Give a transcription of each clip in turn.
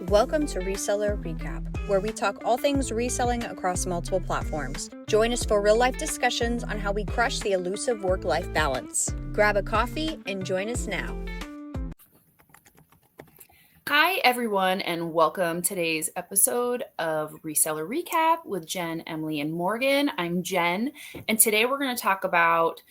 Welcome to Reseller Recap, where we talk all things reselling across multiple platforms. Join us for real-life discussions on how we crush the elusive work-life balance. Grab a coffee and join us now. Hi, everyone, and welcome to today's episode of Reseller Recap with Jen, Emily, and Morgan. I'm Jen, and today we're going to talk about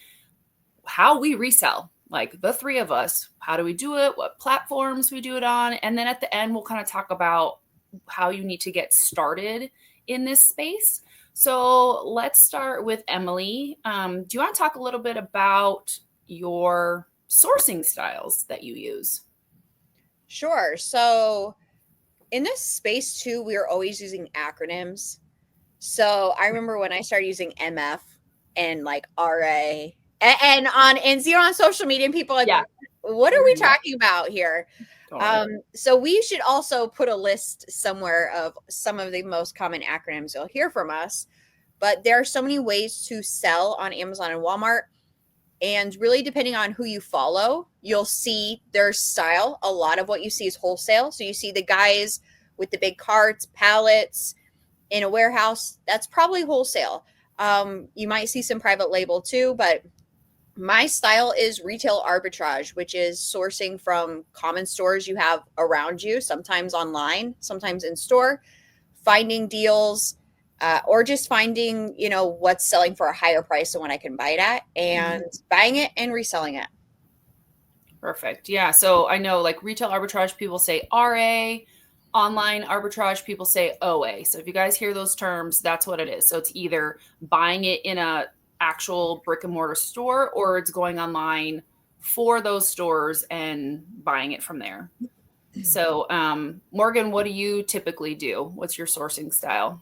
how we resell, like the three of us. How do we do it? What platforms we do it on? And then at the end, we'll kind of talk about how you need to get started in this space. So let's start with Emily. Do you want to talk a little bit about your sourcing styles that you use? Sure. So in this space too, we are always using acronyms. So I remember when I started using MF and like RA and on social media, and people are like, what are we talking about here? So we should also put a list somewhere of some of the most common acronyms you'll hear from us. But there are so many ways to sell on Amazon and Walmart. And really, depending on who you follow, you'll see their style. A lot of what you see is wholesale. So you see the guys with the big carts, pallets in a warehouse. That's probably wholesale. You might see some private label too, but my style is retail arbitrage, which is sourcing from common stores you have around you, sometimes online, sometimes in store, finding deals, or just finding, what's selling for a higher price than what I can buy it at, and buying it and reselling it. Perfect. Yeah. So I know like retail arbitrage, people say RA, online arbitrage, people say OA. So if you guys hear those terms, that's what it is. So it's either buying it in a actual brick and mortar store, or it's going online for those stores and buying it from there. So, Morgan, what do you typically do? What's your sourcing style?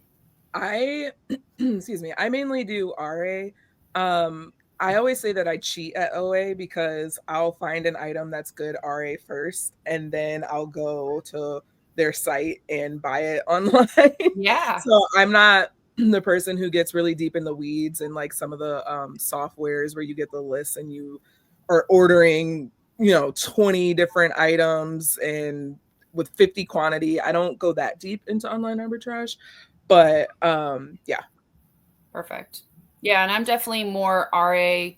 I mainly do RA. I always say that I cheat at OA because I'll find an item that's good RA first, and then I'll go to their site and buy it online. Yeah. So I'm not the person who gets really deep in the weeds and like some of the softwares where you get the lists and you are ordering, 20 different items and with 50 quantity. I don't go that deep into online arbitrage, but yeah. Perfect. Yeah, and I'm definitely more RA. I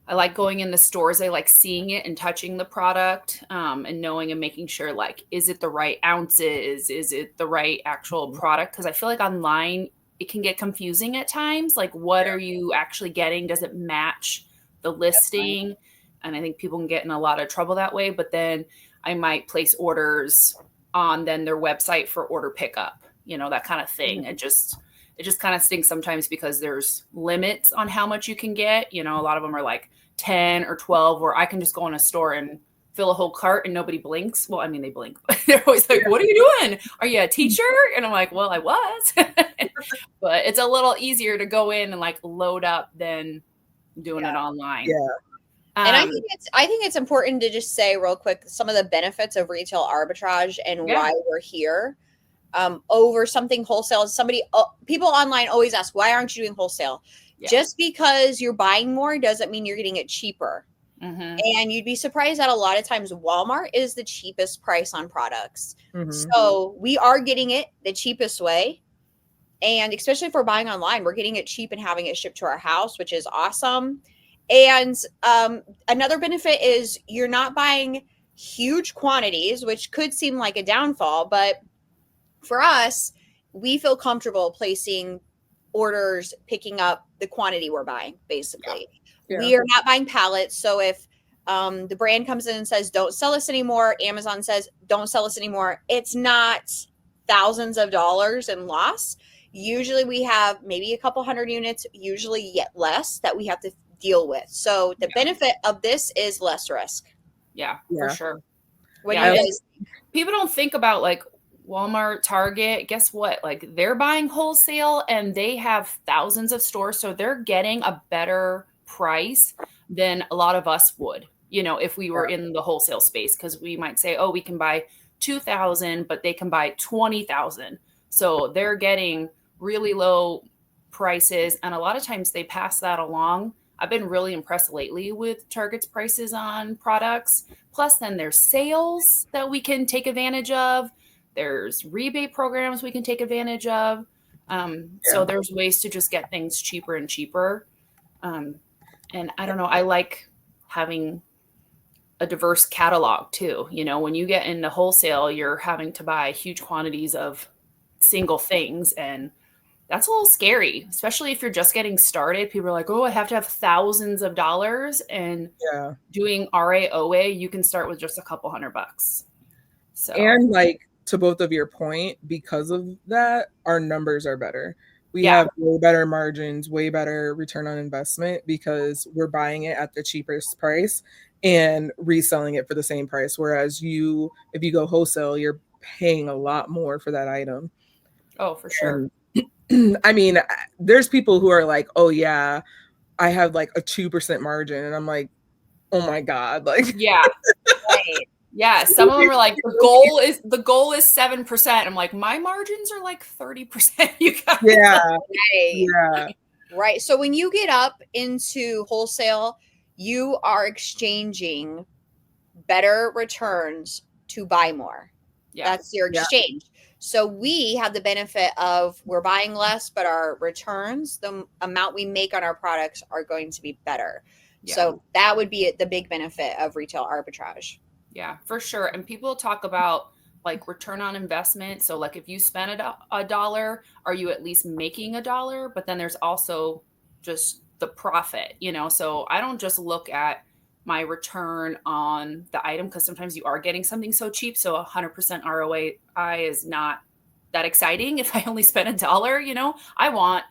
like going in the stores. I like seeing it and touching the product, and knowing and making sure, like, is it the right ounces? Is it the right actual product? Because I feel like online, it can get confusing at times. Like, what are you actually getting? Does it match the listing? And I think people can get in a lot of trouble that way. But then I might place orders on then their website for order pickup, that kind of thing. It just kind of stinks sometimes because there's limits on how much you can get. A lot of them are like 10 or 12, where I can just go in a store and fill a whole cart and nobody blinks. Well, I mean, they blink, but they're always like, what are you doing? Are you a teacher? And I'm like, well, I was. But it's a little easier to go in and like load up than doing it online. Yeah. And I think it's important to just say real quick some of the benefits of retail arbitrage and why we're here. Over something wholesale. People online always ask, why aren't you doing wholesale? Yeah. Just because you're buying more doesn't mean you're getting it cheaper. Mm-hmm. And you'd be surprised that a lot of times Walmart is the cheapest price on products. Mm-hmm. So we are getting it the cheapest way. And especially if we're buying online, we're getting it cheap and having it shipped to our house, which is awesome. And another benefit is you're not buying huge quantities, which could seem like a downfall, but for us, we feel comfortable placing orders, picking up the quantity we're buying, basically. Yeah. We are not buying pallets. So if the brand comes in and says, don't sell us anymore, Amazon says, don't sell us anymore, it's not thousands of dollars in loss. Usually we have maybe a couple hundred units, usually yet less, that we have to deal with. So the benefit of this is less risk. Yeah. For sure. What do you guys think? People don't think about like Walmart, Target, guess what? Like they're buying wholesale and they have thousands of stores. So they're getting a better price than a lot of us would, if we were in the wholesale space, because we might say, oh, we can buy 2,000, but they can buy 20,000. So they're getting really low prices. And a lot of times they pass that along. I've been really impressed lately with Target's prices on products. Plus then there's sales that we can take advantage of. There's rebate programs we can take advantage of. So there's ways to just get things cheaper and cheaper. And I don't know, I like having a diverse catalog too. You know, when you get into wholesale, you're having to buy huge quantities of single things, and that's a little scary, especially if you're just getting started. People are like, oh, I have to have thousands of dollars. And doing RAOA, you can start with just a couple $100. So, and like to both of your point, because of that, our numbers are better. We have way better margins, way better return on investment because we're buying it at the cheapest price and reselling it for the same price. Whereas if you go wholesale, you're paying a lot more for that item. Oh, for sure. I mean, there's people who are like, oh yeah, I have like a 2% margin. And I'm like, oh my God. Like, yeah. Right. Yeah. Some of them are like, the goal is 7%. I'm like, my margins are like 30%. You guys. Yeah. Yeah. Right. So when you get up into wholesale, you are exchanging better returns to buy more. Yeah. That's your exchange. So we have the benefit of we're buying less, but our returns, the amount we make on our products are going to be better. Yeah. So that would be the big benefit of retail arbitrage. Yeah, for sure. And people talk about like return on investment. So like if you spend a dollar, are you at least making a dollar? But then there's also just the profit, you know? So I don't just look at my return on the item because sometimes you are getting something so cheap. So 100% ROI is not that exciting if I only spend a dollar, you know? I want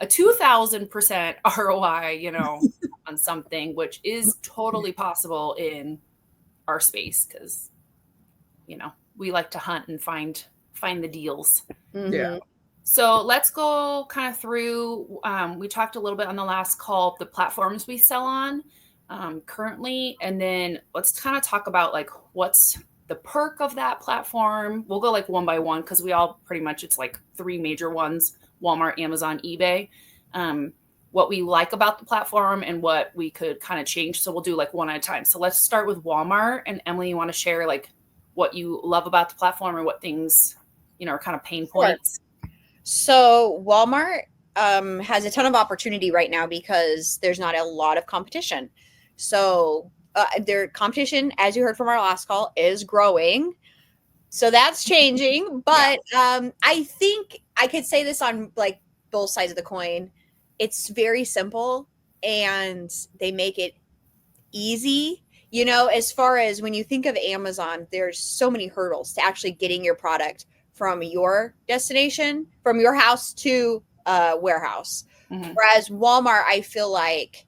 a 2,000% ROI, you know, on something, which is totally possible in our space because, you know, we like to hunt and find the deals. Yeah. So let's go kind of through. We talked a little bit on the last call, the platforms we sell on currently, and then let's kind of talk about like what's the perk of that platform. We'll go like one by one because we all pretty much, it's like 3 major ones: Walmart, Amazon, eBay. What we like about the platform and what we could kind of change. So we'll do like one at a time. So let's start with Walmart. And Emily, you want to share like what you love about the platform or what things, you know, are kind of pain points? Sure. So Walmart has a ton of opportunity right now because there's not a lot of competition. So their competition, as you heard from our last call, is growing. So that's changing. But I think I could say this on like both sides of the coin. It's very simple and they make it easy. You know, as far as when you think of Amazon, there's so many hurdles to actually getting your product from your destination, from your house to a warehouse. Whereas Walmart, I feel like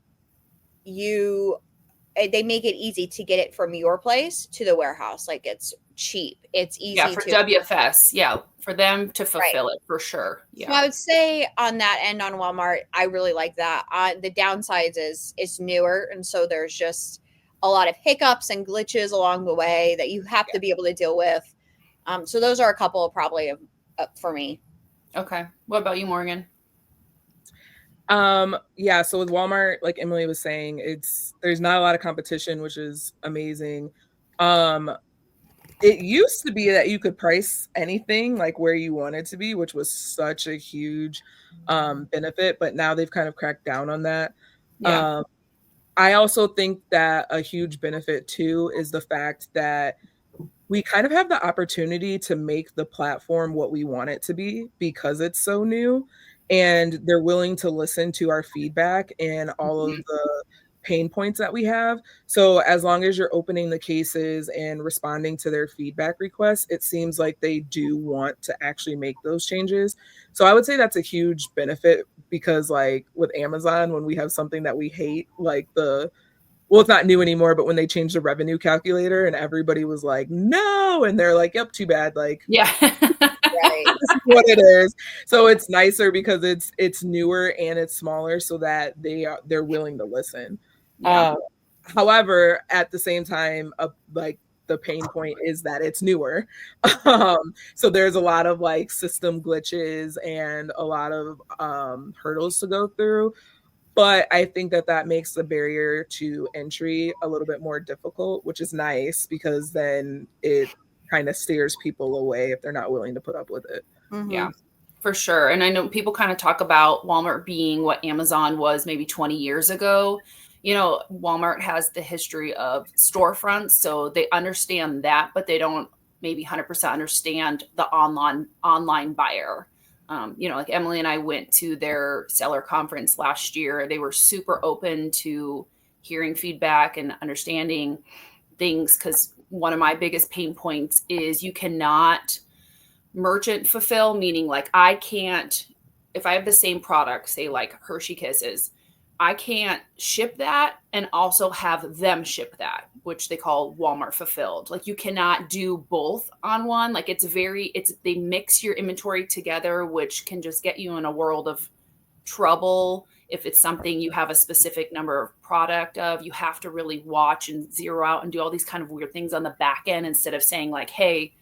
they make it easy to get it from your place to the warehouse. Like it's cheap. It's easy. Yeah, for WFS. Yeah, for them to fulfill it for sure. Yeah. So I would say on that end on Walmart, I really like that. The downsides is it's newer. And so there's just a lot of hiccups and glitches along the way that you have to be able to deal with. So those are a couple probably for me. Okay. What about you, Morgan? Yeah, so with Walmart, like Emily was saying, there's not a lot of competition, which is amazing. It used to be that you could price anything like where you wanted to be, which was such a huge benefit, but now they've kind of cracked down on that. Yeah. I also think that a huge benefit too is the fact that we kind of have the opportunity to make the platform what we want it to be because it's so new, and they're willing to listen to our feedback and all of the pain points that we have. So as long as you're opening the cases and responding to their feedback requests, it seems like they do want to actually make those changes. So I would say that's a huge benefit because like with Amazon, when we have something that we hate, like it's not new anymore, but when they changed the revenue calculator and everybody was like, no, and they're like, yep, too bad. Like, yeah, right. This is what it is. So it's nicer because it's newer and it's smaller so that they're willing to listen. Yeah. However, at the same time, like the pain point is that it's newer. So there's a lot of like system glitches and a lot of hurdles to go through. But I think that makes the barrier to entry a little bit more difficult, which is nice because then it kind of steers people away if they're not willing to put up with it. Mm-hmm. Yeah, for sure. And I know people kind of talk about Walmart being what Amazon was maybe 20 years ago. You know, Walmart has the history of storefronts, so they understand that, but they don't maybe 100% understand the online buyer. You know, like Emily and I went to their seller conference last year. They were super open to hearing feedback and understanding things, because one of my biggest pain points is you cannot merchant fulfill, meaning like I can't, if I have the same product, say like Hershey Kisses, I can't ship that and also have them ship that, which they call Walmart fulfilled. Like you cannot do both on one. Like they mix your inventory together, which can just get you in a world of trouble. If it's something you have a specific number of product of, you have to really watch and zero out and do all these kind of weird things on the back end, instead of saying like, hey,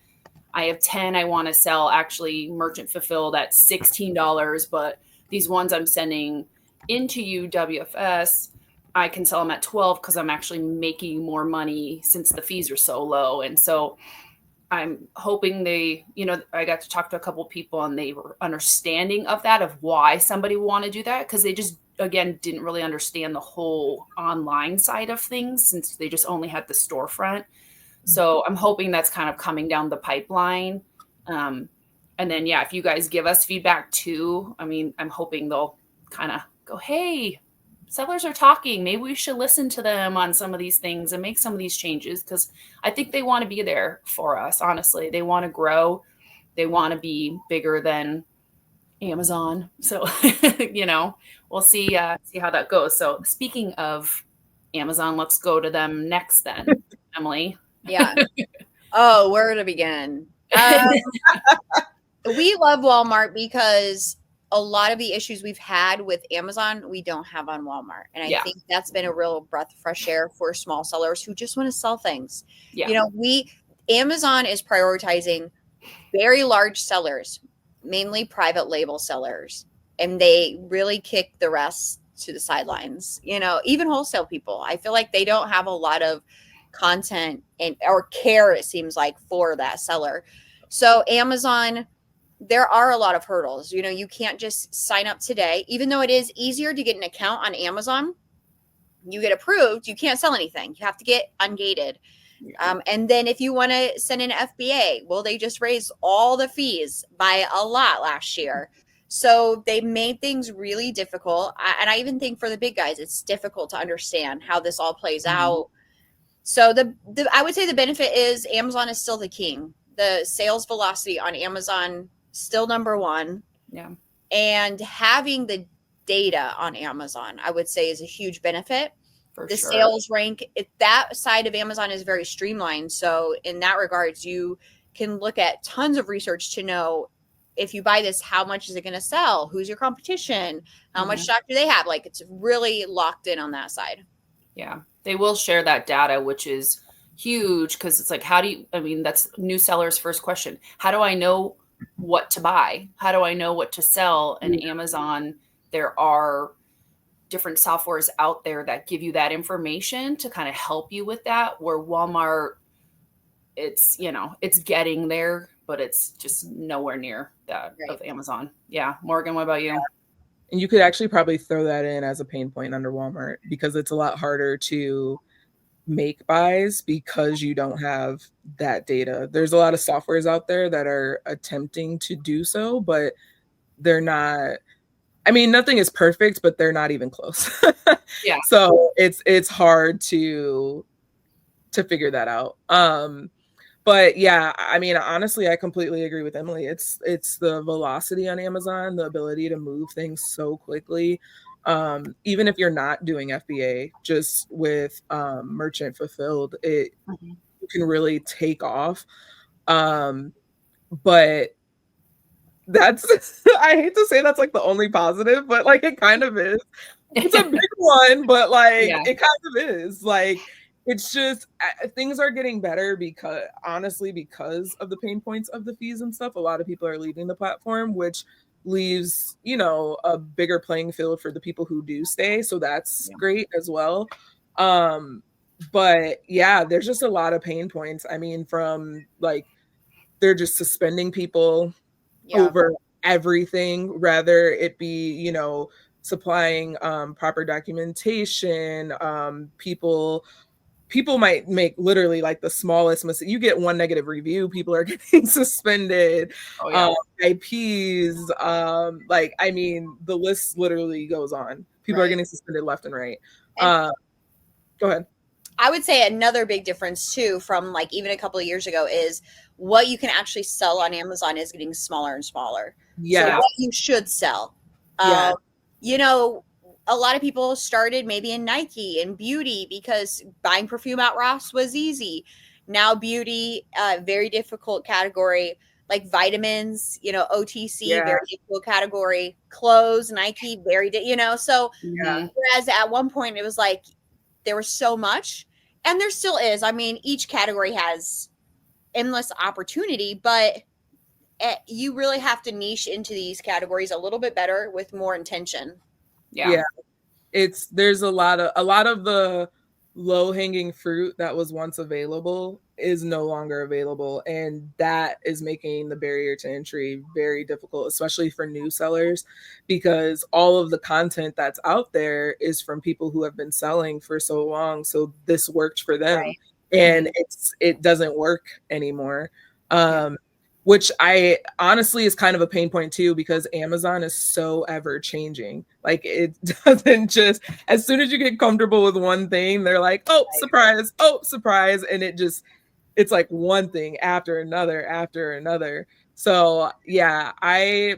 I have 10 I want to sell actually merchant fulfilled at $16, but these ones I'm sending into you, WFS, I can sell them at 12 because I'm actually making more money since the fees are so low. And so I'm hoping I got to talk to a couple of people and they were understanding of that, of why somebody would want to do that, because they just, again, didn't really understand the whole online side of things since they just only had the storefront. So I'm hoping that's kind of coming down the pipeline. And then, yeah, if you guys give us feedback too, I mean, I'm hoping they'll kind of go, hey, sellers are talking. Maybe we should listen to them on some of these things and make some of these changes, because I think they want to be there for us. Honestly, they want to grow. They want to be bigger than Amazon. So, we'll see how that goes. So speaking of Amazon, let's go to them next then, Emily. Yeah. Oh, where to begin? We love Walmart because a lot of the issues we've had with Amazon, we don't have on Walmart. And I think that's been a real breath of fresh air for small sellers who just want to sell things. Yeah. Amazon is prioritizing very large sellers, mainly private label sellers, and they really kick the rest to the sidelines. Even wholesale people, I feel like they don't have a lot of content or care, it seems like, for that seller. So Amazon, there are a lot of hurdles. You can't just sign up today, even though it is easier to get an account on Amazon. You get approved, you can't sell anything. You have to get ungated. And then if you want to send an FBA, well, they just raised all the fees by a lot last year. So they made things really difficult. And I even think for the big guys, it's difficult to understand how this all plays out. So I would say the benefit is Amazon is still the king. The sales velocity on Amazon still number one. Yeah. And having the data on Amazon, I would say, is a huge benefit. For the sales rank, that side of Amazon is very streamlined. So in that regards, you can look at tons of research to know, if you buy this, how much is it going to sell? Who's your competition? How much stock do they have? Like, it's really locked in on that side. Yeah. They will share that data, which is huge, because it's like, that's new sellers' first question. How do I know what to buy? How do I know what to sell? And Amazon, there are different softwares out there that give you that information to kind of help you with that, where Walmart, it's getting there, but it's just nowhere near that of Amazon. Yeah. Morgan, what about you? And you could actually probably throw that in as a pain point under Walmart, because it's a lot harder to make buys because you don't have that data. There's a lot of softwares out there that are attempting to do so, but they're not. I mean, nothing is perfect, but they're not even close. Yeah. So it's hard to figure that out. But yeah, I mean, honestly, I completely agree with Emily. It's the velocity on Amazon, the ability to move things so quickly. Even if you're not doing FBA, just with merchant fulfilled, you can really take off. But that's I hate to say that's like the only positive, but like it kind of is. It's a big one, but like it kind of is. Like, it's just things are getting better because of the pain points of the fees and stuff. A lot of people are leaving the platform, which leaves a bigger playing field for the people who do stay. So that's great as well. But yeah, there's just a lot of pain points. I mean, from like they're just suspending people over everything, rather it be, you know, supplying proper documentation. People might make literally like the smallest mistake. You get one negative review, people are getting suspended. Oh yeah. IPs, like, I mean, the list literally goes on. People are getting suspended left and right. Go ahead. I would say another big difference too from like even a couple of years ago is what you can actually sell on Amazon is getting smaller and smaller. So Yeah. what you should sell. Yeah. You know, a lot of people started maybe in Nike and beauty because buying perfume at Ross was easy. Now beauty, very difficult category. Like vitamins, you know, OTC, Yeah. very difficult category. Clothes, Nike, you know. So whereas at one point it was like there was so much, and there still is. I mean, each category has endless opportunity, but you really have to niche into these categories a little bit better with more intention. Yeah. There's a lot of the low hanging fruit that was once available is no longer available, and that is making the barrier to entry very difficult, especially for new sellers, because all of the content that's out there is from people who have been selling for so long, so this worked for them. And it doesn't work anymore. Which I honestly is kind of a pain point too, because Amazon is so ever changing. Like it doesn't just, as soon as you get comfortable with one thing, they're like, oh, surprise. And it's like one thing after another. So yeah, I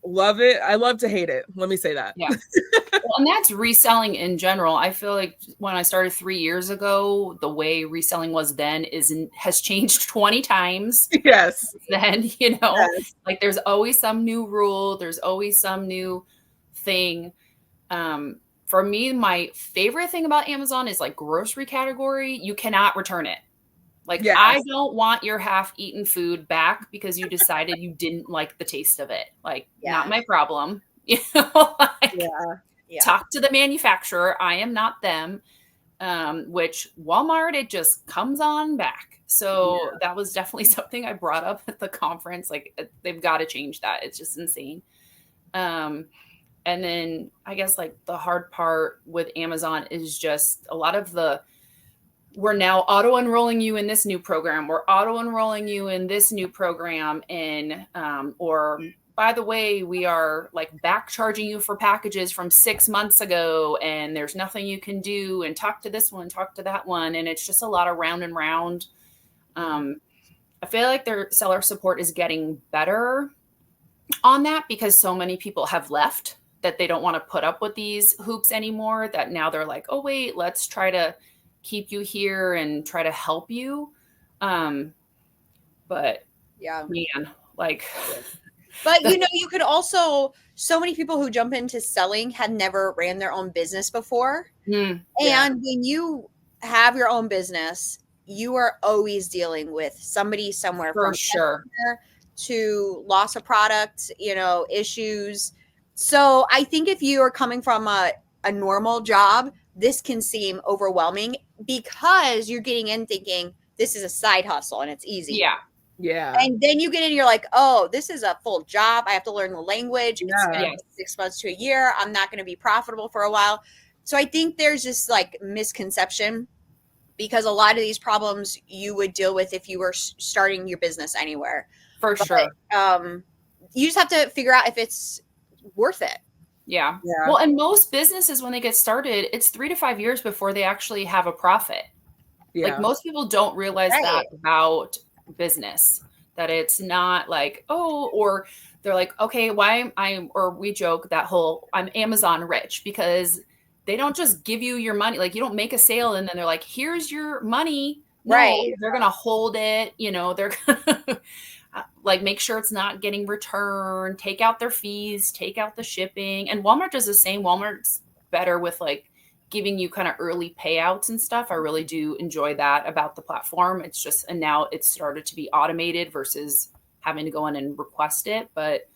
love it. I love to hate it. Let me say that. Yeah. Well, and that's reselling in general. I feel like when I started 3 years ago, the way reselling was then has changed 20 times. Yes. Then, you know, like there's always some new rule. There's always some new thing. For me, my favorite thing about Amazon is like grocery category. You cannot return it. Like, I don't want your half-eaten food back because you decided you didn't like the taste of it. Like, not my problem. You know, like, talk to the manufacturer. I am not them. Which Walmart, it just comes on back. So that was definitely something I brought up at the conference. Like, they've got to change that. It's just insane. And then I guess like the hard part with Amazon is just a lot of we're now auto enrolling you in this new program. We're auto enrolling you in this new program. And, or by the way, we are like back charging you for packages from 6 months ago, and there's nothing you can do, and talk to this one, talk to that one. And it's just a lot of round and round. I feel like their seller support is getting better on that because so many people have left that they don't want to put up with these hoops anymore, that now they're like, oh, wait, let's try to keep you here and try to help you. But yeah, man, like, but you know, you could also, so many people who jump into selling had never ran their own business before. And when you have your own business, you are always dealing with somebody somewhere, for sure, to loss of product, you know, issues. So I think if you are coming from a normal job, this can seem overwhelming because you're getting in thinking this is a side hustle and it's easy. Yeah. And then you get in, you're like, oh, this is a full job. I have to learn the language. It's 6 months to a year. I'm not going to be profitable for a while. So I think there's this like misconception, because a lot of these problems you would deal with if you were starting your business anywhere. For sure. You just have to figure out if it's worth it. Yeah. Well, and most businesses, when they get started, it's 3 to 5 years before they actually have a profit. Like most people don't realize that about business, that it's not like, oh, or they're like, okay, why or we joke that whole I'm Amazon rich, because they don't just give you your money. Like you don't make a sale and then they're like, here's your money. No, they're going to hold it. You know, they're going to like make sure it's not getting returned, take out their fees, take out the shipping. And Walmart does the same. Walmart's better with like giving you kind of early payouts and stuff. I really do enjoy that about the platform. It's just, and now it's started to be automated versus having to go in and request it. But,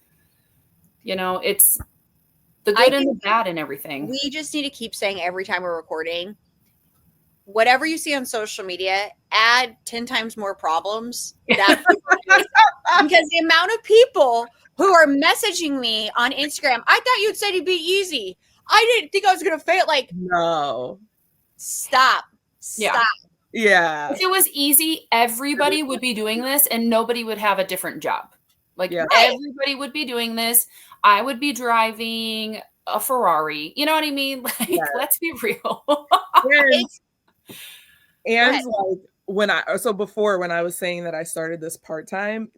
you know, it's the good and the bad and everything. We just need to keep saying every time we're recording, whatever you see on social media, add 10 times more problems. That because the amount of people who are messaging me on Instagram, I thought you'd said it'd be easy. I didn't think I was going to fail. Like, no. Stop. Yeah. If it was easy, everybody would be doing this and nobody would have a different job. Like everybody would be doing this. I would be driving a Ferrari. You know what I mean? Like, let's be real. And like before when I was saying that I started this part-time,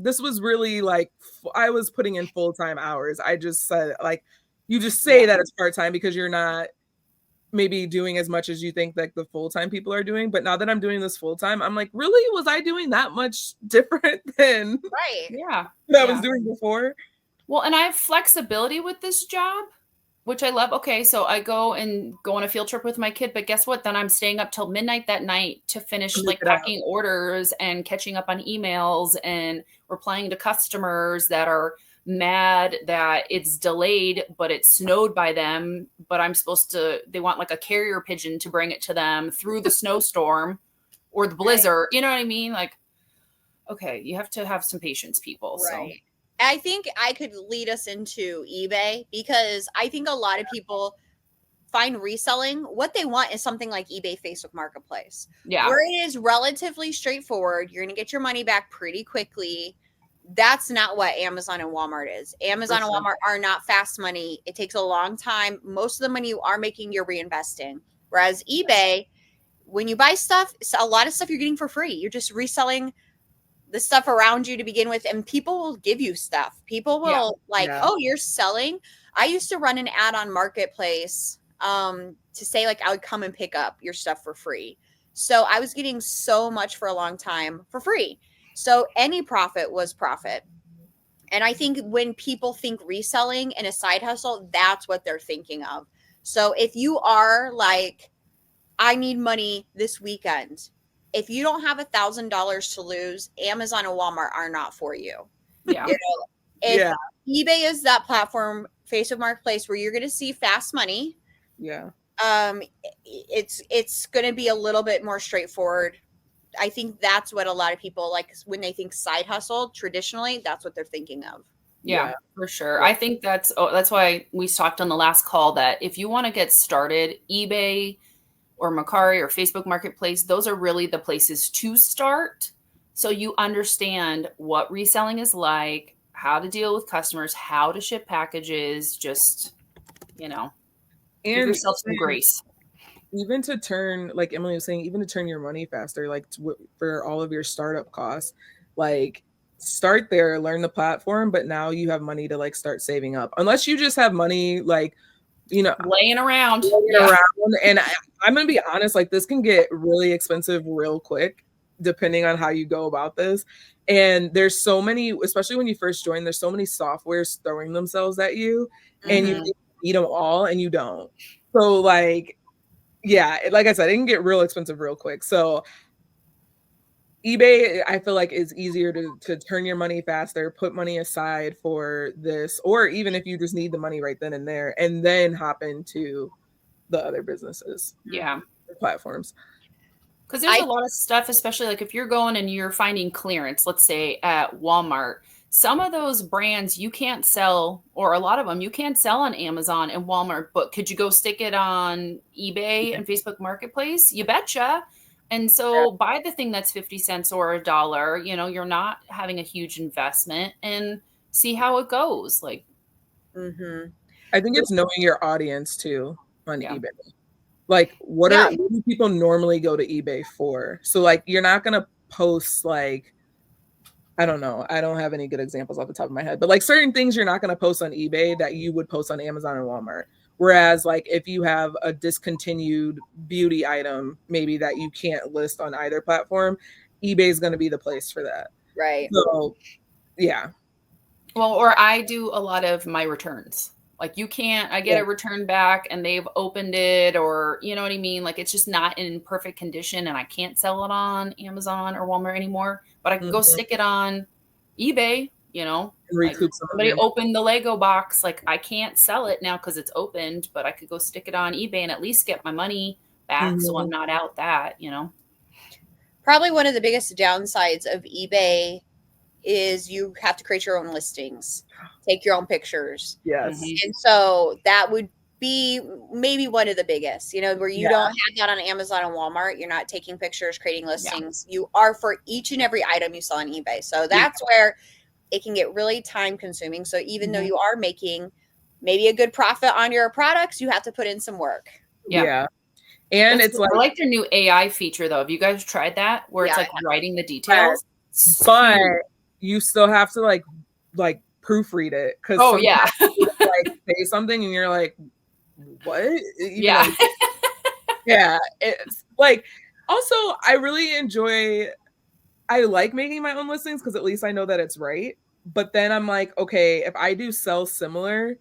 this was really like, I was putting in full-time hours. I just said, like, you just say that it's part-time because you're not maybe doing as much as you think like the full-time people are doing. But now that I'm doing this full-time, I'm like, really, was I doing that much different than I was doing before? Well, and I have flexibility with this job, which I love. Okay, so I go on a field trip with my kid, but guess what? Then I'm staying up till midnight that night to finish like packing orders and catching up on emails and replying to customers that are mad that it's delayed, but it snowed by them, but they want like a carrier pigeon to bring it to them through the snowstorm or the blizzard. You know what I mean? Like, okay, you have to have some patience, people. Right. So I think I could lead us into eBay because I think a lot of people find reselling. What they want is something like eBay, Facebook Marketplace, where it is relatively straightforward. You're going to get your money back pretty quickly. That's not what Amazon and Walmart is. Amazon and Walmart are not fast money. It takes a long time. Most of the money you are making, you're reinvesting. Whereas eBay, when you buy stuff, a lot of stuff you're getting for free. You're just reselling the stuff around you to begin with, and people will give you stuff. People will oh, you're selling. I used to run an ad on Marketplace to say like I would come and pick up your stuff for free. So I was getting so much for a long time for free. So any profit was profit. And I think when people think reselling and a side hustle, that's what they're thinking of. So if you are like, I need money this weekend, if you don't have $1,000 to lose, Amazon and Walmart are not for you. Yeah. If eBay is that platform, Facebook Marketplace, where you're going to see fast money. Yeah. It's going to be a little bit more straightforward. I think that's what a lot of people like when they think side hustle. Traditionally, that's what they're thinking of. Yeah, for sure. I think that's why we talked on the last call that if you want to get started, eBay or Mercari or Facebook Marketplace, those are really the places to start. So you understand what reselling is like, how to deal with customers, how to ship packages, just, give yourself some grace. Even to turn, like Emily was saying, even to turn your money faster, like for all of your startup costs, like start there, learn the platform, but now you have money to like start saving up. Unless you just have money, like, laying around. And I'm going to be honest, like this can get really expensive real quick, depending on how you go about this. And there's so many, especially when you first join, there's so many softwares throwing themselves at you and you need them all and you don't. So like, like I said, it can get real expensive real quick. So eBay, I feel like is easier to turn your money faster, put money aside for this, or even if you just need the money right then and there, and then hop into the other businesses. Yeah. Platforms. Because there's a lot of stuff, especially like if you're going and you're finding clearance, let's say at Walmart, some of those brands you can't sell, or a lot of them you can't sell on Amazon and Walmart, but could you go stick it on eBay and Facebook Marketplace? You betcha. And so buy the thing that's 50 cents or $1, you're not having a huge investment, and see how it goes. Like, I think it's knowing your audience too on eBay. Like what do people normally go to eBay for? So like, you're not going to post like, I don't know. I don't have any good examples off the top of my head, but like certain things you're not going to post on eBay that you would post on Amazon and Walmart. Whereas like if you have a discontinued beauty item, maybe that you can't list on either platform, eBay is going to be the place for that. Right. So yeah. Well, or I do a lot of my returns. Like I get a return back and they've opened it, or you know what I mean? Like it's just not in perfect condition and I can't sell it on Amazon or Walmart anymore, but I can go stick it on eBay, like somebody opened the Lego box. Like I can't sell it now because it's opened, but I could go stick it on eBay and at least get my money back, so I'm not out that, you know. Probably one of the biggest downsides of eBay is you have to create your own listings, take your own pictures. Yes. And so that would be maybe one of the biggest, you know, where you don't have that on Amazon and Walmart. You're not taking pictures, creating listings. You are for each and every item you sell on eBay. So that's where it can get really time consuming. So even though you are making maybe a good profit on your products, you have to put in some work. And it's like, I like their new AI feature though. Have you guys tried that? Where it's like writing the details? But you still have to like proofread it. Cause like say something and you're like, what? It's like, also I really I like making my own listings because at least I know that it's right. But then I'm like, okay, if I do sell similar,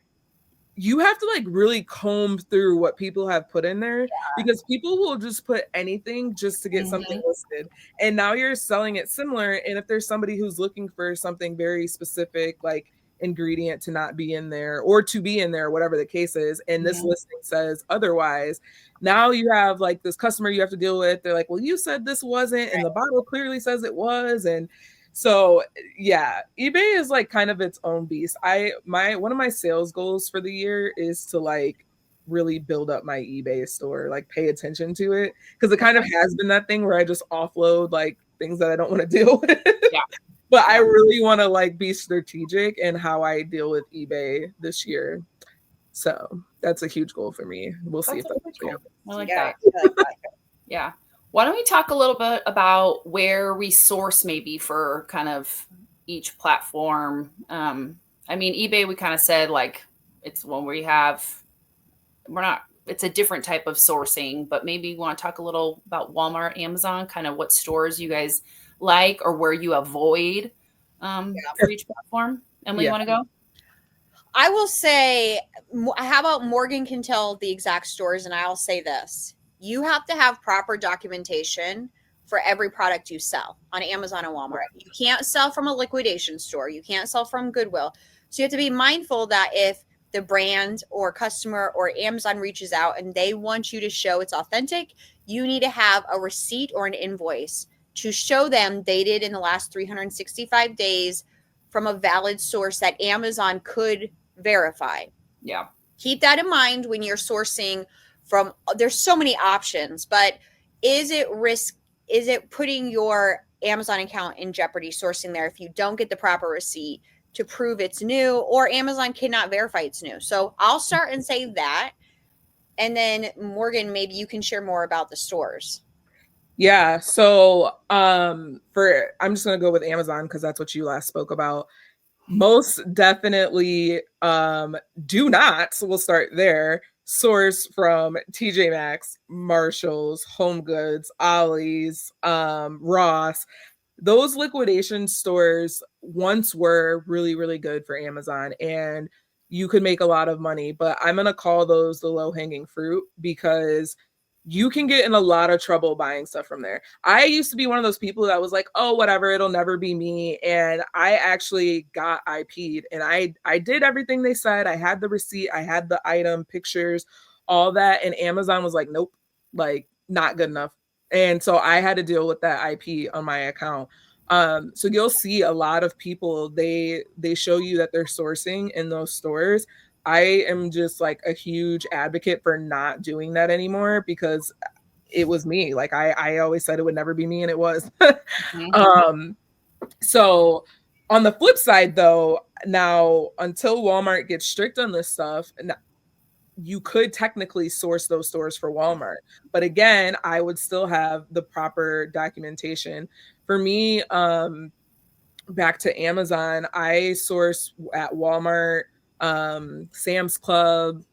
you have to like really comb through what people have put in there because people will just put anything just to get something listed. And now you're selling it similar. And if there's somebody who's looking for something very specific, like ingredient to not be in there or to be in there, whatever the case is, and this listing says otherwise, now you have like this customer you have to deal with. They're like, well, you said this wasn't, and the bottle clearly says it was. And so eBay is like kind of its own beast. One of my sales goals for the year is to like really build up my eBay store, like pay attention to it. Cause it kind of has been that thing where I just offload like things that I don't want to deal with. But I really want to like be strategic in how I deal with eBay this year. So that's a huge goal for me. We'll see if that's cool. I like that. Yeah. Why don't we talk a little bit about where we source maybe for kind of each platform? I mean, eBay, we kind of said like it's one where it's a different type of sourcing, but maybe you want to talk a little about Walmart, Amazon, kind of what stores you guys like or where you avoid for each platform. Emily, you want to go? I will say, how about Morgan can tell the exact stores, and I'll say this. You have to have proper documentation for every product you sell on Amazon and Walmart. You can't sell from a liquidation store. You can't sell from Goodwill. So you have to be mindful that if the brand or customer or Amazon reaches out and they want you to show it's authentic, you need to have a receipt or an invoice to show them dated in the last 365 days from a valid source that Amazon could verify. Yeah. Keep that in mind when you're sourcing from, there's so many options, but is it putting your Amazon account in jeopardy sourcing there if you don't get the proper receipt to prove it's new, or Amazon cannot verify it's new? So I'll start and say that. And then Morgan, maybe you can share more about the stores. Yeah. So I'm just going to go with Amazon because that's what you last spoke about. Most definitely do not, so we'll start there, source from TJ Maxx, Marshalls, Home Goods, Ollie's, Ross. Those liquidation stores once were really, really good for Amazon and you could make a lot of money, but I'm going to call those the low-hanging fruit because you can get in a lot of trouble buying stuff from there. I used to be one of those people that was like, oh, whatever, it'll never be me. And I actually got IP'd and I did everything they said. I had the receipt, I had the item, pictures, all that. And Amazon was like, nope, like not good enough. And so I had to deal with that IP on my account. So you'll see a lot of people, they show you that they're sourcing in those stores. I am just like a huge advocate for not doing that anymore because it was me. Like I always said it would never be me and it was. So on the flip side though, now until Walmart gets strict on this stuff, you could technically source those stores for Walmart. But again, I would still have the proper documentation. For me, back to Amazon, I source at Walmart, Sam's Club.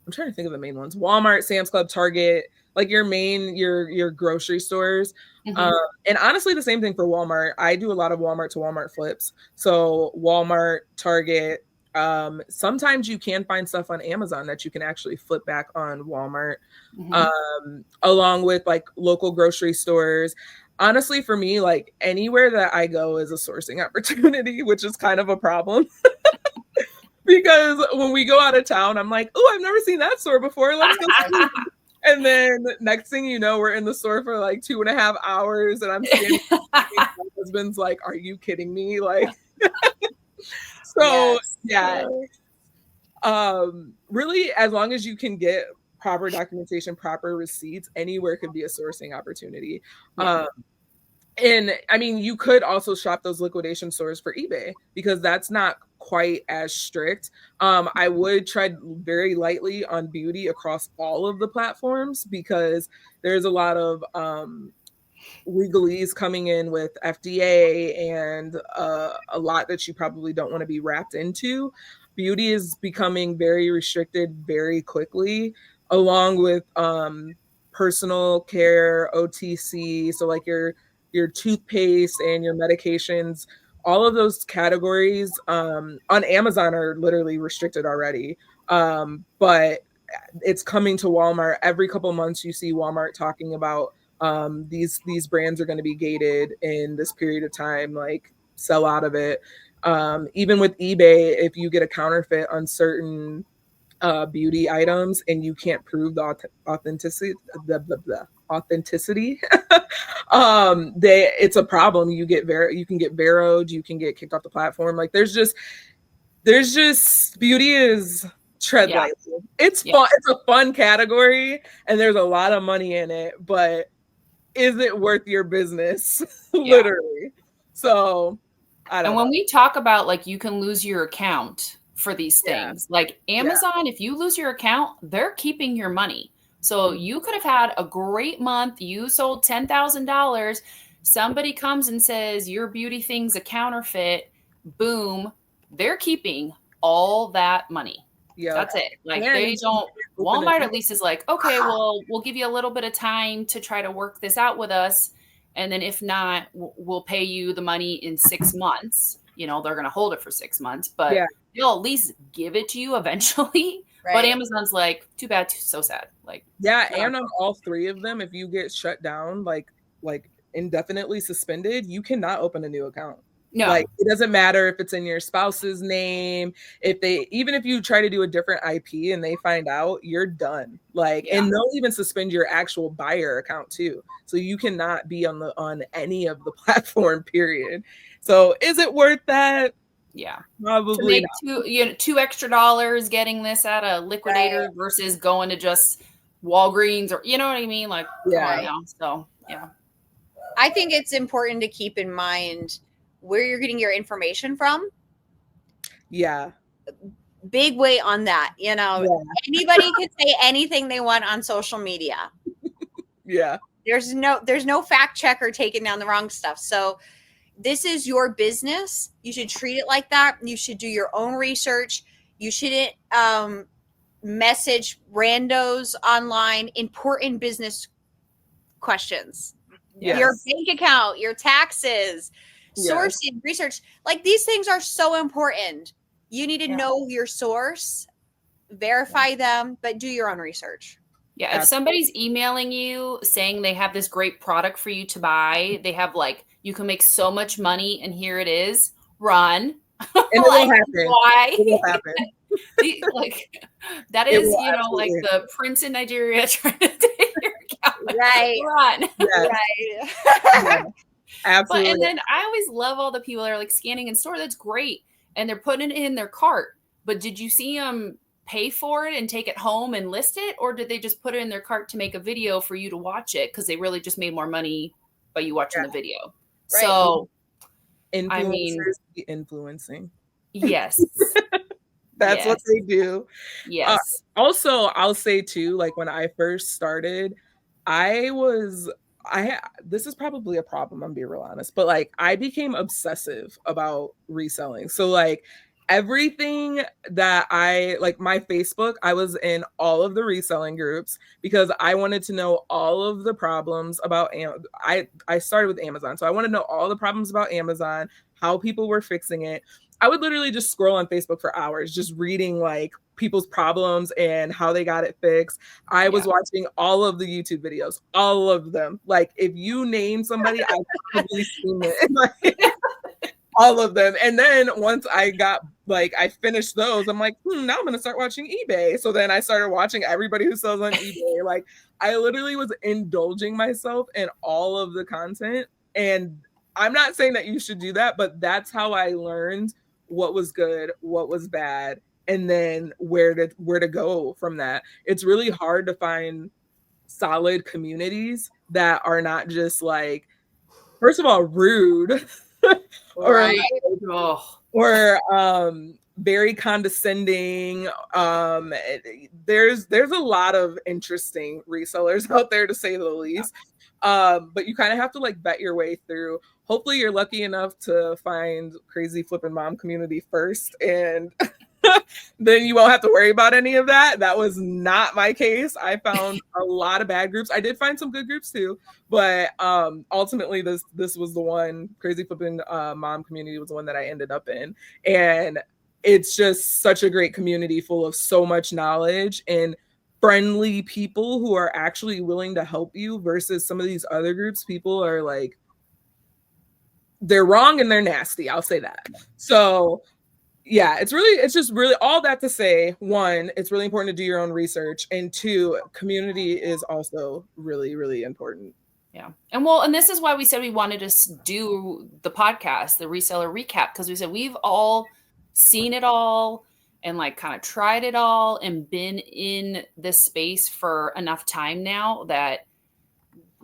I'm trying to think of the main ones. Walmart, Sam's Club, Target, like your grocery stores. And honestly, the same thing for Walmart. I do a lot of Walmart to Walmart flips. So Walmart, Target. Sometimes you can find stuff on Amazon that you can actually flip back on Walmart, along with like local grocery stores. Honestly, for me, like anywhere that I go is a sourcing opportunity, which is kind of a problem. Because when we go out of town, I'm like, oh, I've never seen that store before. Let's go see. And then next thing you know, we're in the store for like 2.5 hours, and I'm standing. My husband's like, "Are you kidding me?" Like, so yeah. Really, as long as you can get proper documentation, proper receipts, anywhere could be a sourcing opportunity. And I mean, you could also shop those liquidation stores for eBay because that's not quite as strict. I would tread very lightly on beauty across all of the platforms because there's a lot of legalese coming in with FDA and a lot that you probably don't want to be wrapped into. Beauty is becoming very restricted very quickly, along with personal care, OTC. So like your toothpaste and your medications, all of those categories on Amazon are literally restricted already. But it's coming to Walmart. Every couple months you see Walmart talking about these brands are going to be gated in this period of time, like sell out of it. Even with eBay, if you get a counterfeit on certain beauty items and you can't prove the authenticity, it's a problem. You can get veroed, you can get kicked off the platform. Like there's just beauty is tread lightly. It's fun. It's a fun category and there's a lot of money in it, but is it worth your business? Literally. So I don't know. When we talk about like you can lose your account for these things, like Amazon, if you lose your account, they're keeping your money. So you could have had a great month. You sold $10,000. Somebody comes and says your beauty thing's a counterfeit. Boom. They're keeping all that money. Yeah, that's it. Like they don't. Walmart at least is like, okay, well, we'll give you a little bit of time to try to work this out with us, and then if not, we'll pay you the money in 6 months. You know, they're going to hold it for 6 months, but they'll at least give it to you eventually. Right. But Amazon's like, too bad, so sad. Like, and on all three of them, if you get shut down, like indefinitely suspended, you cannot open a new account. No. Like it doesn't matter if it's in your spouse's name, even if you try to do a different IP and they find out, you're done. Like, and they'll even suspend your actual buyer account too. So you cannot be on any of the platform, period. So is it worth that? Yeah. Probably to make $2 extra getting this at a liquidator versus going to just Walgreens or you know what I mean? Like, come on now. So I think it's important to keep in mind where you're getting your information from. Yeah. Big weight on that. You know, anybody can say anything they want on social media. Yeah. There's no fact checker taking down the wrong stuff. So this is your business. You should treat it like that. You should do your own research. You shouldn't message randos online important business questions. Yes. Your bank account, your taxes, sourcing, research. Like these things are so important. You need to know your source, verify them, but do your own research. Yeah, if somebody's emailing you saying they have this great product for you to buy, they have like, you can make so much money and here it is, run. And it will happen. Why? It will happen. Like that is, like the prince in Nigeria trying to take your account. Right. Run. Yes. Right. Yeah. Absolutely. And then I always love all the people that are like scanning in store. That's great. And they're putting it in their cart. But did you see them pay for it and take it home and list it? Or did they just put it in their cart to make a video for you to watch it? Because they really just made more money by you watching the video. Right. So, influencing. Yes. That's what they do. Yes. Also, I'll say too, like when I first started, this is probably a problem, I'm being real honest, but like I became obsessive about reselling. So like everything that my Facebook, I was in all of the reselling groups because I wanted to know all of the problems about, I started with Amazon. So I want to know all the problems about Amazon, how people were fixing it. I would literally just scroll on Facebook for hours, just reading like people's problems and how they got it fixed. I was watching all of the YouTube videos, all of them. Like if you name somebody, I've probably seen it. All of them. And then once I got like I finished those. I'm like, now I'm gonna start watching eBay. So then I started watching everybody who sells on eBay. Like I literally was indulging myself in all of the content. And I'm not saying that you should do that, but that's how I learned what was good, what was bad, and then where to go from that. It's really hard to find solid communities that are not just like, first of all, rude or Right. or very condescending. There's a lot of interesting resellers out there, to say the least. But you kind of have to like vet your way through. Hopefully you're lucky enough to find crazy flipping mom community first, and then you won't have to worry about any of that. That was not my case. I found a lot of bad groups. I did find some good groups too, but ultimately this was the one. Crazy flipping mom community was the one that I ended up in, and it's just such a great community full of so much knowledge and friendly people who are actually willing to help you, versus some of these other groups. People are like, they're wrong and they're nasty, I'll say that. So yeah, it's just really all that to say, one, it's really important to do your own research, and two, community is also really, really important. Yeah. And this is why we said we wanted to do the podcast, the reseller recap, because we said we've all seen it all and like kind of tried it all and been in this space for enough time now that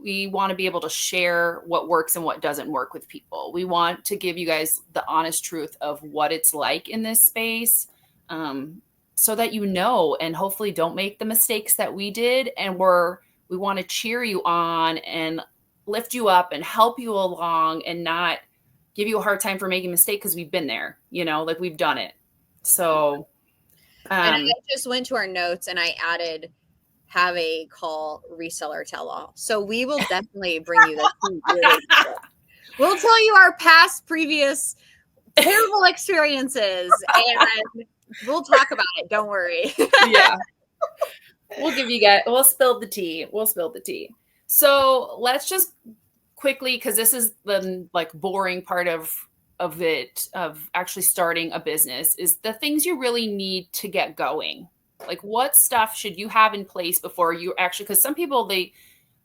we want to be able to share what works and what doesn't work with people. We want to give you guys the honest truth of what it's like in this space, so that you know, and hopefully don't make the mistakes that we did. And we want to cheer you on and lift you up and help you along and not give you a hard time for making a mistake, because we've been there, like we've done it. So and I just went to our notes and I added, have a call reseller tell all. So we will definitely bring you that. We'll tell you our previous terrible experiences, and we'll talk about it. Don't worry. Yeah. We'll give you guys, we'll spill the tea. So let's just quickly, because this is the like boring part of actually starting a business, is the things you really need to get going. Like what stuff should you have in place before you actually, because some people,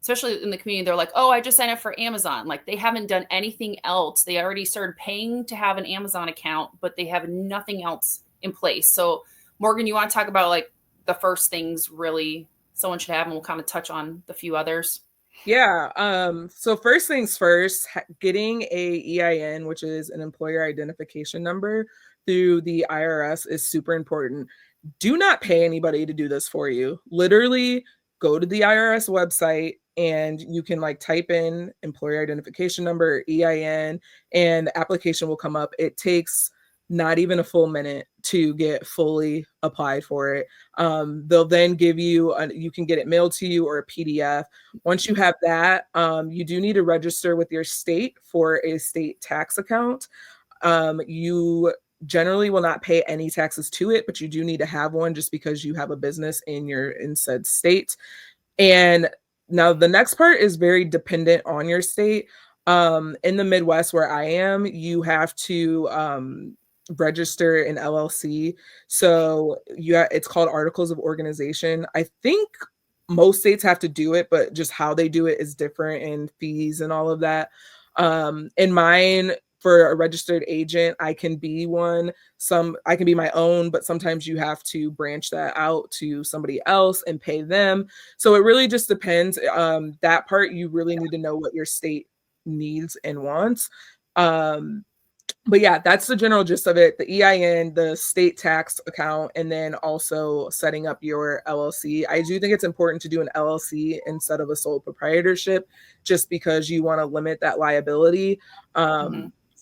especially in the community, they're like, oh, I just signed up for Amazon. Like they haven't done anything else. They already started paying to have an Amazon account, but they have nothing else in place. So Morgan, you want to talk about like the first things really someone should have, and we'll kind of touch on the few others. Yeah. So first things first, getting a EIN, which is an employer identification number, through the IRS is super important. Do not pay anybody to do this for you. Literally go to the IRS website and you can like type in employer identification number, EIN, and the application will come up. It takes not even a full minute to get fully applied for it. They'll then give you, you can get it mailed to you or a PDF. Once you have that, you do need to register with your state for a state tax account. You generally will not pay any taxes to it, but you do need to have one just because you have a business in said state. And now the next part is very dependent on your state. In the Midwest where I am, you have to register an LLC. So it's called Articles of Organization. I think most states have to do it, but just how they do it is different, and fees and all of that. In mine, for a registered agent, I can be one. I can be my own, but sometimes you have to branch that out to somebody else and pay them. So it really just depends. That part, you really need to know what your state needs and wants. But yeah, that's the general gist of it. The EIN, the state tax account, and then also setting up your LLC. I do think it's important to do an LLC instead of a sole proprietorship, just because you want to limit that liability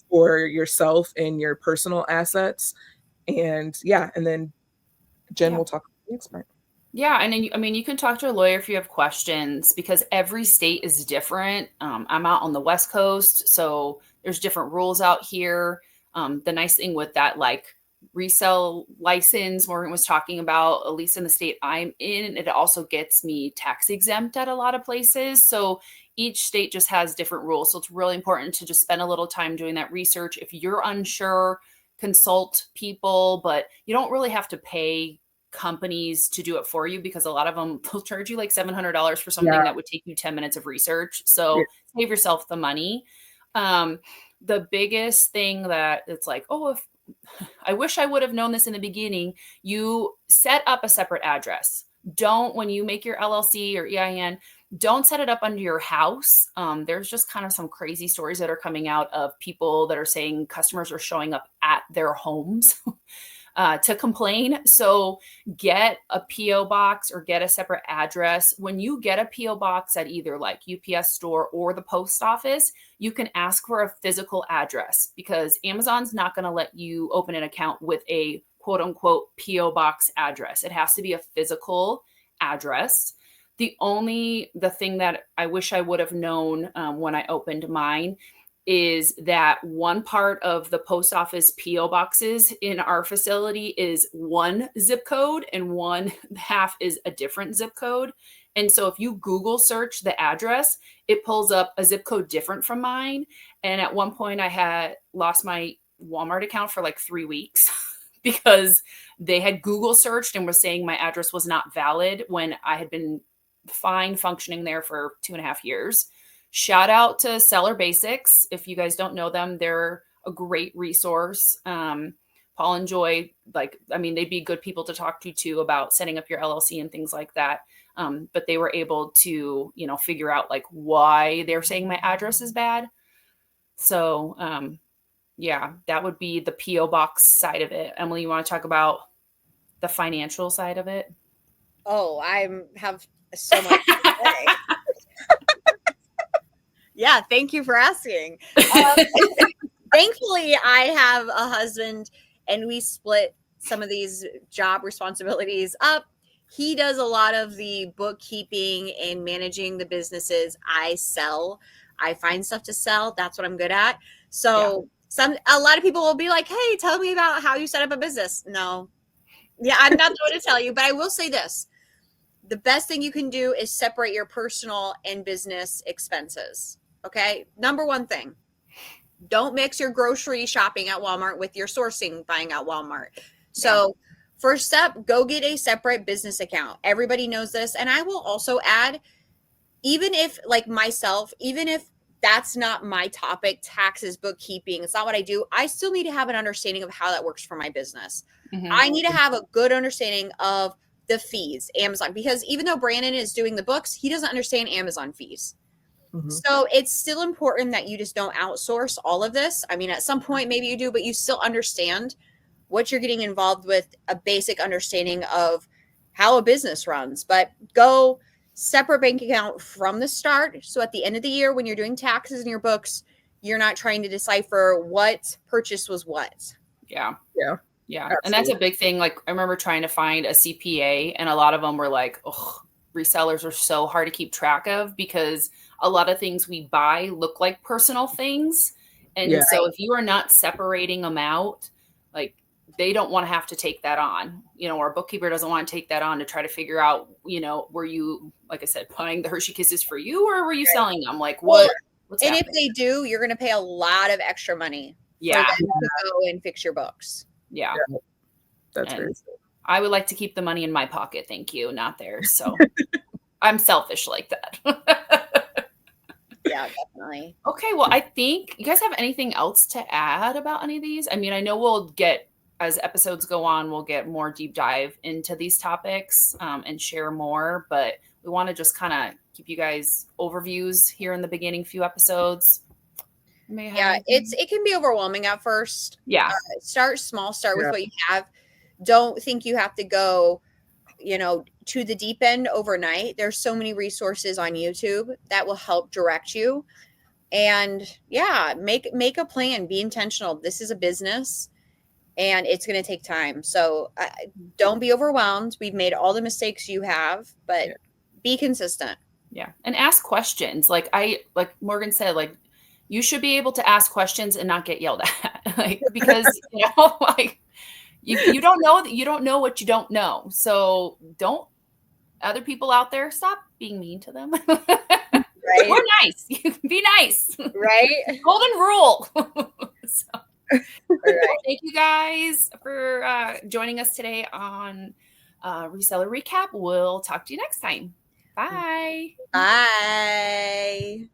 for yourself and your personal assets. And yeah, and then Jen will talk to the expert. Yeah. And then, I mean, you can talk to a lawyer if you have questions, because every state is different. I'm out on the West Coast, so there's different rules out here. The nice thing with that, like resale license Morgan was talking about, at least in the state I'm in, it also gets me tax exempt at a lot of places. So each state just has different rules. So it's really important to just spend a little time doing that research. If you're unsure, consult people, but you don't really have to pay companies to do it for you, because a lot of them will charge you like $700 for something that would take you 10 minutes of research. So save yourself the money. The biggest thing that it's like, oh, if I wish I would have known this in the beginning, you set up a separate address. Don't, when you make your LLC or EIN, don't set it up under your house. There's just kind of some crazy stories that are coming out of people that are saying customers are showing up at their homes to complain. So get a PO box or get a separate address. When you get a PO box at either like UPS store or the post office, you can ask for a physical address, because Amazon's not going to let you open an account with a quote unquote PO box address. It has to be a physical address. The thing that I wish I would have known when I opened mine is that one part of the post office PO boxes in our facility is one zip code and one half is a different zip code. And so if you Google search the address, it pulls up a zip code different from mine. And at one point I had lost my Walmart account for like 3 weeks because they had Google searched and was saying my address was not valid when I had been fine functioning there for 2.5 years. Shout out to Seller Basics. If you guys don't know them, they're a great resource. Paul and Joy, they'd be good people to talk to too about setting up your LLC and things like that. But they were able to, figure out like why they're saying my address is bad. So, that would be the PO box side of it. Emily, you want to talk about the financial side of it? Oh, I have so much to say. Yeah, thank you for asking. Thankfully, I have a husband and we split some of these job responsibilities up. He does a lot of the bookkeeping and managing the businesses. I sell. I find stuff to sell. That's what I'm good at. So a lot of people will be like, hey, tell me about how you set up a business. No. Yeah, I'm not the one to tell you, but I will say this. The best thing you can do is separate your personal and business expenses. Okay. Number one thing, don't mix your grocery shopping at Walmart with your sourcing buying at Walmart. So first step, go get a separate business account. Everybody knows this. And I will also add, even if like myself, even if that's not my topic, taxes, bookkeeping, it's not what I do, I still need to have an understanding of how that works for my business. Mm-hmm. I need to have a good understanding of the fees, Amazon, because even though Brandon is doing the books, he doesn't understand Amazon fees. Mm-hmm. So it's still important that you just don't outsource all of this. I mean, at some point, maybe you do, but you still understand what you're getting involved with, a basic understanding of how a business runs. But go separate bank account from the start. So at the end of the year, when you're doing taxes in your books, you're not trying to decipher what purchase was what. Yeah. Absolutely. And that's a big thing. Like I remember trying to find a CPA and a lot of them were like, oh, resellers are so hard to keep track of because a lot of things we buy look like personal things. And so if you are not separating them out, like they don't want to have to take that on, our bookkeeper doesn't want to take that on to try to figure out, were you, like I said, buying the Hershey Kisses for you or were you selling them? Like what's and happening? If they do, you're going to pay a lot of extra money for them to go and fix your books. Yeah. That's very cool. I would like to keep the money in my pocket. Thank you. Not theirs. So I'm selfish like that. Yeah, definitely. Okay. Well, I think you guys have anything else to add about any of these? I mean, I know we'll get, as episodes go on, we'll get more deep dive into these topics and share more, but we want to just kind of keep you guys overviews here in the beginning few episodes. It can be overwhelming at first. Start small, start with what you have. Don't think you have to go, to the deep end overnight. There's so many resources on YouTube that will help direct you. And make a plan, be intentional. This is a business and it's going to take time. So don't be overwhelmed. We've made all the mistakes you have, but be consistent. Yeah. And ask questions. Like Morgan said, like, you should be able to ask questions and not get yelled at, because you don't know that you don't know what you don't know. So don't other people out there, stop being mean to them. Right? We're nice. You can be nice. Right. Golden rule. Right. Thank you guys for joining us today on Reseller Recap. We'll talk to you next time. Bye. Bye.